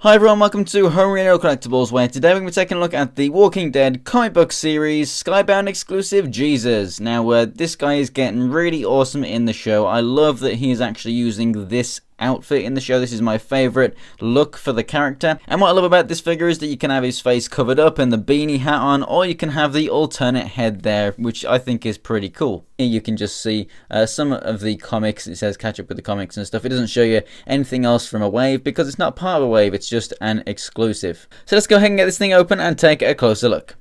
Hi everyone, welcome to Home Radio Collectibles, where today we're going to be taking a look at the Walking Dead comic book series Skybound exclusive Jesus. Now, this guy is getting really awesome in the show. I love that he is actually using this outfit in the show. This is my favourite look for the character, and what I love about this figure is that you can have his face covered up and the beanie hat on, or you can have the alternate head there, which I think is pretty cool. Here you can just see some of the comics. It says catch up with the comics and stuff. It doesn't show you anything else from a wave because it's not part of a wave, it's just an exclusive. So let's go ahead and get this thing open and take a closer look.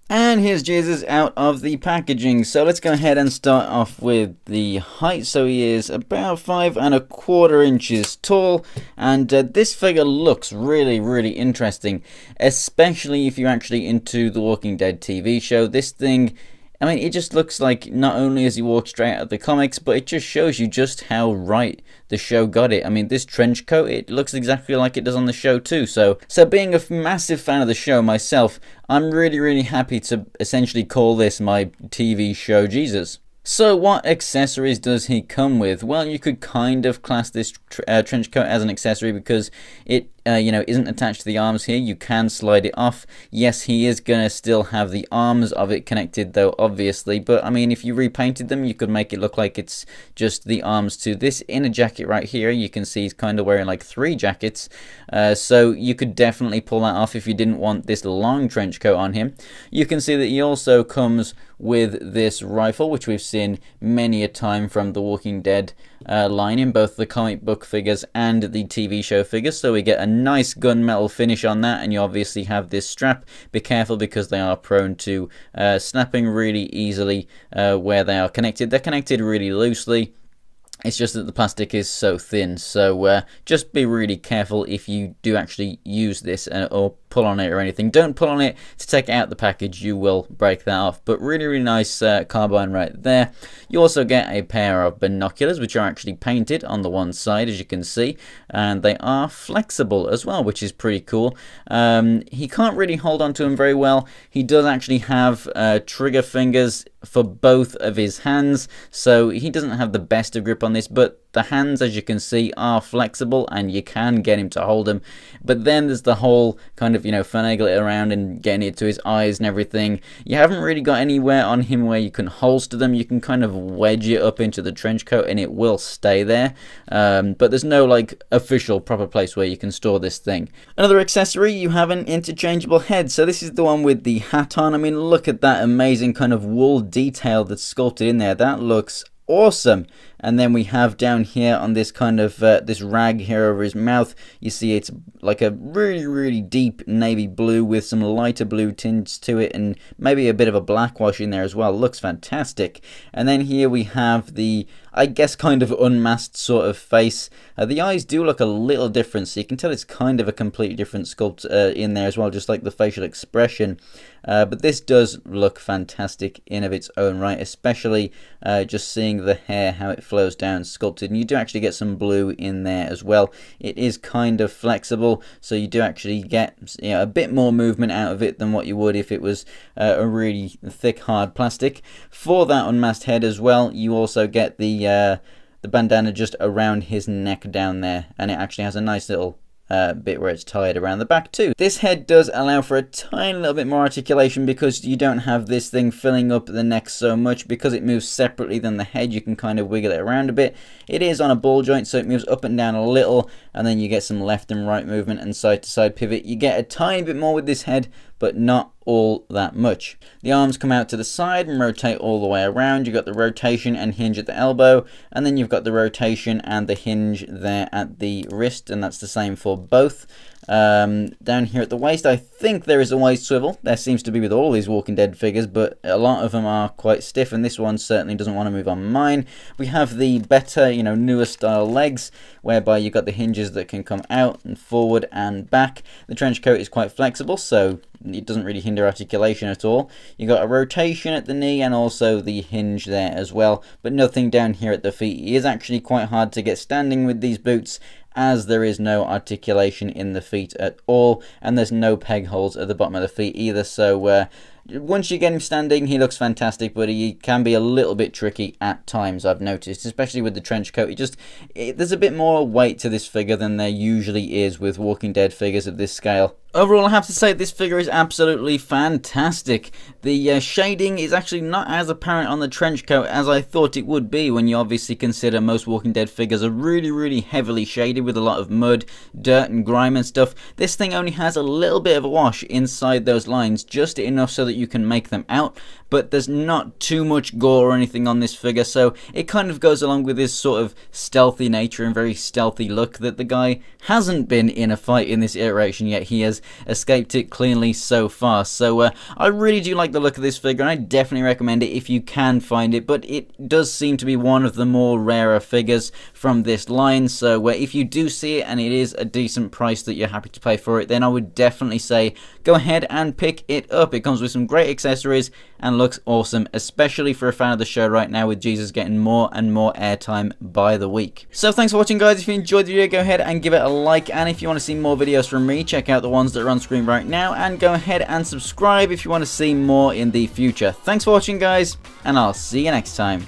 And here's Jesus out of the packaging. So let's go ahead and start off with the height. So he is about 5¼ inches tall, and this figure looks really interesting, especially if you're actually into the Walking Dead TV show. This thing, I mean, it just looks like not only has he walked straight out of the comics, but it just shows you just how right the show got it. I mean, this trench coat, it looks exactly like it does on the show too. So being a massive fan of the show myself, I'm really happy to essentially call this my TV show Jesus. So what accessories does he come with? Well, you could kind of class this trench coat as an accessory because it isn't attached to the arms here. You can slide it off. Yes, he is going to still have the arms of it connected though, obviously. But I mean, if you repainted them, you could make it look like it's just the arms to this inner jacket right here. You can see he's kind of wearing like 3 jackets. So you could definitely pull that off if you didn't want this long trench coat on him. You can see that he also comes with this rifle, which we've seen many a time from the Walking Dead line in both the comic book figures and the TV show figures. So we get a nice gunmetal finish on that, and you obviously have this strap. Be careful because they are prone to snapping really easily where they are connected. They're connected really loosely. It's just that the plastic is so thin, so just be really careful if you do actually use this or pull on it or anything. Don't pull on it to take it out the package, you will break that off. But really nice carbine right there. You also get a pair of binoculars, which are actually painted on the one side, as you can see, and they are flexible as well, which is pretty cool. He can't really hold on to them very well. He does actually have trigger fingers for both of his hands, so he doesn't have the best of grip on this, but the hands, as you can see, are flexible and you can get him to hold them. But then there's the whole kind of, finagle it around and getting it to his eyes and everything. You haven't really got anywhere on him where you can holster them. You can kind of wedge it up into the trench coat and it will stay there. But there's no like official proper place where you can store this thing. Another accessory, you have an interchangeable head. So this is the one with the hat on. I mean, look at that amazing kind of wool detail that's sculpted in there. That looks awesome. And then we have down here on this kind of this rag here over his mouth, you see it's like a really deep navy blue with some lighter blue tints to it, and maybe a bit of a black wash in there as well. Looks fantastic. And then here we have the, I guess, kind of unmasked sort of face. The eyes do look a little different, so you can tell it's kind of a completely different sculpt in there as well, just like the facial expression. But this does look fantastic in of its own right, especially just seeing the hair, how it flows down sculpted, and you do actually get some blue in there as well. It is kind of flexible, so you do actually get a bit more movement out of it than what you would if it was a really thick hard plastic. For that unmasked head as well, you also get the bandana just around his neck down there, and it actually has a nice little bit where it's tied around the back too. This head does allow for a tiny little bit more articulation because you don't have this thing filling up the neck so much. Because it moves separately than the head, you can kind of wiggle it around a bit. It is on a ball joint, so it moves up and down a little, and then you get some left and right movement and side to side pivot. You get a tiny bit more with this head, but not all that much. The arms come out to the side and rotate all the way around. You've got the rotation and hinge at the elbow, and then you've got the rotation and the hinge there at the wrist, and that's the same for both. Down here at the waist, I think there is a waist swivel. There seems to be with all these Walking Dead figures, but a lot of them are quite stiff, and this one certainly doesn't want to move on mine. We have the better, newer style legs, whereby you've got the hinges that can come out and forward and back. The trench coat is quite flexible, so it doesn't really hinder articulation at all. You got a rotation at the knee and also the hinge there as well, but nothing down here at the feet. It is actually quite hard to get standing with these boots, as there is no articulation in the feet at all, and there's no peg holes at the bottom of the feet either, so once you get him standing, he looks fantastic, but he can be a little bit tricky at times, I've noticed, especially with the trench coat. There's a bit more weight to this figure than there usually is with Walking Dead figures of this scale. Overall, I have to say this figure is absolutely fantastic. The shading is actually not as apparent on the trench coat as I thought it would be, when you obviously consider most Walking Dead figures are really heavily shaded with a lot of mud, dirt and grime and stuff. This thing only has a little bit of a wash inside those lines, just enough so that you can make them out, but there's not too much gore or anything on this figure, so it kind of goes along with his sort of stealthy nature and very stealthy look that the guy hasn't been in a fight in this iteration yet. He has escaped it cleanly so far. So I really do like the look of this figure, and I definitely recommend it if you can find it, but it does seem to be one of the more rarer figures from this line, so if you do see it and it is a decent price that you're happy to pay for it, then I would definitely say go ahead and pick it up. It comes with some great accessories and looks awesome, especially for a fan of the show right now, with Jesus getting more and more airtime by the week. So thanks for watching, guys. If you enjoyed the video, go ahead and give it a like, and if you want to see more videos from me, check out the ones that are on screen right now, and go ahead and subscribe if you want to see more in the future. Thanks for watching, guys, and I'll see you next time.